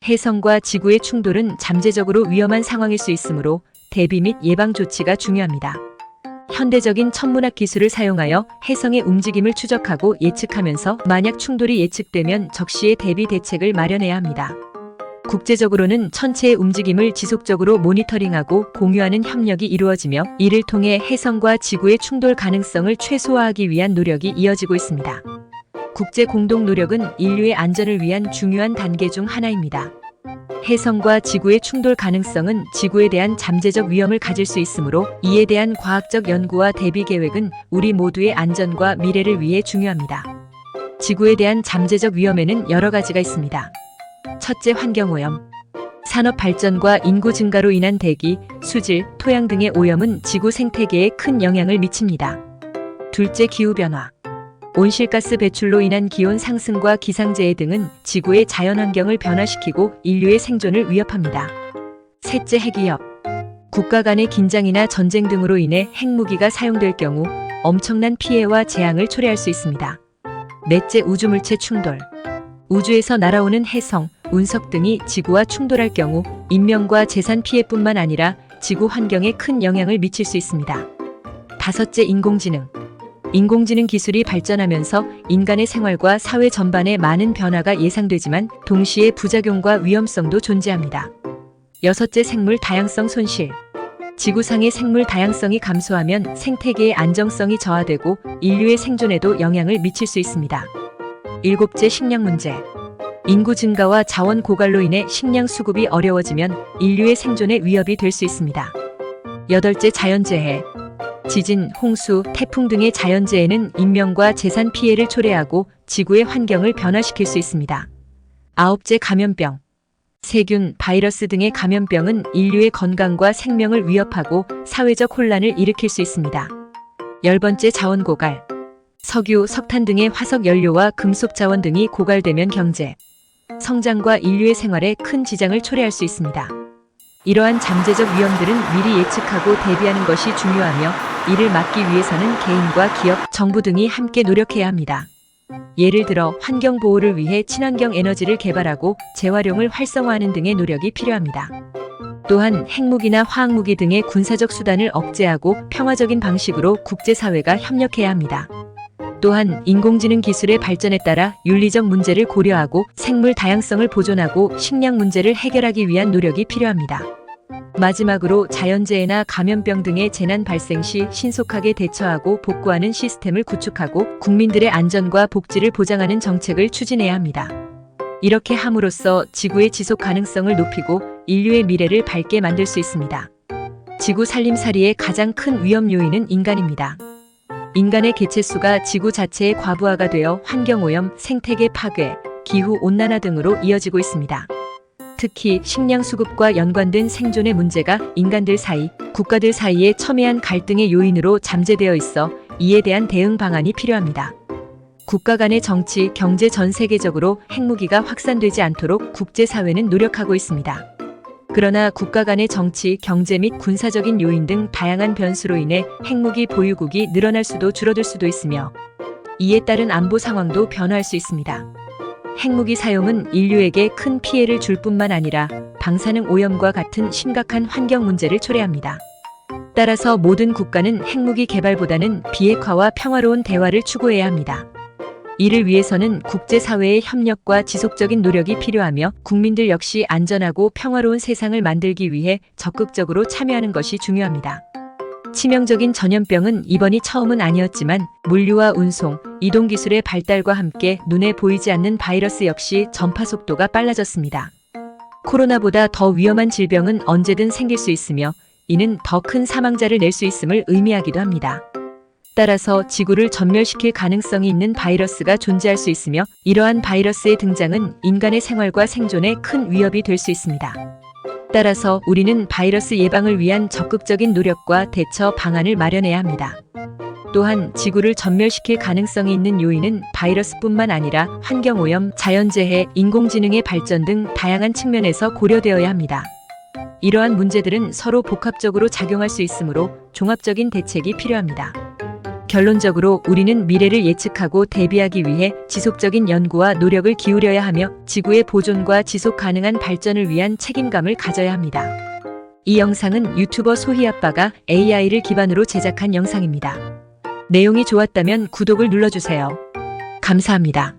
해성과 지구의 충돌은 잠재적으로 위험한 상황일 수 있으므로 대비 및 예방 조치가 중요합니다. 현대적인 천문학 기술을 사용하여 해성의 움직임을 추적하고 예측하면서 만약 충돌이 예측되면 적시에 대비 대책을 마련해야 합니다. 국제적으로는 천체의 움직임을 지속적으로 모니터링하고 공유하는 협력이 이루어지며 이를 통해 해성과 지구의 충돌 가능성을 최소화하기 위한 노력이 이어지고 있습니다. 국제 공동 노력은 인류의 안전을 위한 중요한 단계 중 하나입니다. 해성과 지구의 충돌 가능성은 지구에 대한 잠재적 위험을 가질 수 있으므로 이에 대한 과학적 연구와 대비 계획은 우리 모두의 안전과 미래를 위해 중요합니다. 지구에 대한 잠재적 위험에는 여러 가지가 있습니다. 첫째, 환경오염. 산업 발전과 인구 증가로 인한 대기, 수질, 토양 등의 오염은 지구 생태계에 큰 영향을 미칩니다. 둘째, 기후변화. 온실가스 배출로 인한 기온 상승과 기상재해 등은 지구의 자연환경을 변화시키고 인류의 생존을 위협합니다. 셋째, 핵위협. 국가 간의 긴장이나 전쟁 등으로 인해 핵무기가 사용될 경우 엄청난 피해와 재앙을 초래할 수 있습니다. 넷째, 우주물체 충돌. 우주에서 날아오는 해성, 운석 등이 지구와 충돌할 경우 인명과 재산 피해뿐만 아니라 지구 환경에 큰 영향을 미칠 수 있습니다. 다섯째, 인공지능. 인공지능 기술이 발전하면서 인간의 생활과 사회 전반에 많은 변화가 예상되지만 동시에 부작용과 위험성도 존재합니다. 여섯째, 생물 다양성 손실. 지구상의 생물 다양성이 감소하면 생태계의 안정성이 저하되고 인류의 생존에도 영향을 미칠 수 있습니다. 일곱째, 식량 문제. 인구 증가와 자원 고갈로 인해 식량 수급이 어려워지면 인류의 생존에 위협이 될 수 있습니다. 여덟째, 자연재해. 지진, 홍수, 태풍 등의 자연재해는 인명과 재산 피해를 초래하고 지구의 환경을 변화시킬 수 있습니다. 아홉째, 감염병. 세균, 바이러스 등의 감염병은 인류의 건강과 생명을 위협하고 사회적 혼란을 일으킬 수 있습니다. 열 번째, 자원 고갈. 석유, 석탄 등의 화석 연료와 금속 자원 등이 고갈되면 경제, 성장과 인류의 생활에 큰 지장을 초래할 수 있습니다. 이러한 잠재적 위험들은 미리 예측하고 대비하는 것이 중요하며 이를 막기 위해서는 개인과 기업, 정부 등이 함께 노력해야 합니다. 예를 들어 환경 보호를 위해 친환경 에너지를 개발하고 재활용을 활성화하는 등의 노력이 필요합니다. 또한 핵무기나 화학무기 등의 군사적 수단을 억제하고 평화적인 방식으로 국제사회가 협력해야 합니다. 또한 인공지능 기술의 발전에 따라 윤리적 문제를 고려하고 생물 다양성을 보존하고 식량 문제를 해결하기 위한 노력이 필요합니다. 마지막으로 자연재해나 감염병 등의 재난 발생 시 신속하게 대처하고 복구하는 시스템을 구축하고 국민들의 안전과 복지를 보장하는 정책을 추진해야 합니다. 이렇게 함으로써 지구의 지속 가능성을 높이고 인류의 미래를 밝게 만들 수 있습니다. 지구 살림살이의 가장 큰 위험 요인은 인간입니다. 인간의 개체수가 지구 자체의 과부하가 되어 환경오염, 생태계 파괴, 기후온난화 등으로 이어지고 있습니다. 특히 식량 수급과 연관된 생존의 문제가 인간들 사이, 국가들 사이에 첨예한 갈등의 요인으로 잠재되어 있어 이에 대한 대응 방안이 필요합니다. 국가 간의 정치, 경제 전 세계적으로 핵무기가 확산되지 않도록 국제사회는 노력하고 있습니다. 그러나 국가 간의 정치, 경제 및 군사적인 요인 등 다양한 변수로 인해 핵무기 보유국이 늘어날 수도 줄어들 수도 있으며 이에 따른 안보 상황도 변화할 수 있습니다. 핵무기 사용은 인류에게 큰 피해를 줄 뿐만 아니라 방사능 오염과 같은 심각한 환경 문제를 초래합니다. 따라서 모든 국가는 핵무기 개발보다는 비핵화와 평화로운 대화를 추구해야 합니다. 이를 위해서는 국제사회의 협력과 지속적인 노력이 필요하며 국민들 역시 안전하고 평화로운 세상을 만들기 위해 적극적으로 참여하는 것이 중요합니다. 치명적인 전염병은 이번이 처음은 아니었지만 물류와 운송, 이동기술의 발달과 함께 눈에 보이지 않는 바이러스 역시 전파 속도가 빨라졌습니다. 코로나보다 더 위험한 질병은 언제든 생길 수 있으며 이는 더 큰 사망자를 낼 수 있음을 의미하기도 합니다. 따라서 지구를 전멸시킬 가능성이 있는 바이러스가 존재할 수 있으며 이러한 바이러스의 등장은 인간의 생활과 생존에 큰 위협이 될 수 있습니다. 따라서 우리는 바이러스 예방을 위한 적극적인 노력과 대처 방안을 마련해야 합니다. 또한 지구를 전멸시킬 가능성이 있는 요인은 바이러스뿐만 아니라 환경오염, 자연재해, 인공지능의 발전 등 다양한 측면에서 고려되어야 합니다. 이러한 문제들은 서로 복합적으로 작용할 수 있으므로 종합적인 대책이 필요합니다. 결론적으로 우리는 미래를 예측하고 대비하기 위해 지속적인 연구와 노력을 기울여야 하며 지구의 보존과 지속 가능한 발전을 위한 책임감을 가져야 합니다. 이 영상은 유튜버 소희아빠가 AI를 기반으로 제작한 영상입니다. 내용이 좋았다면 구독을 눌러주세요. 감사합니다.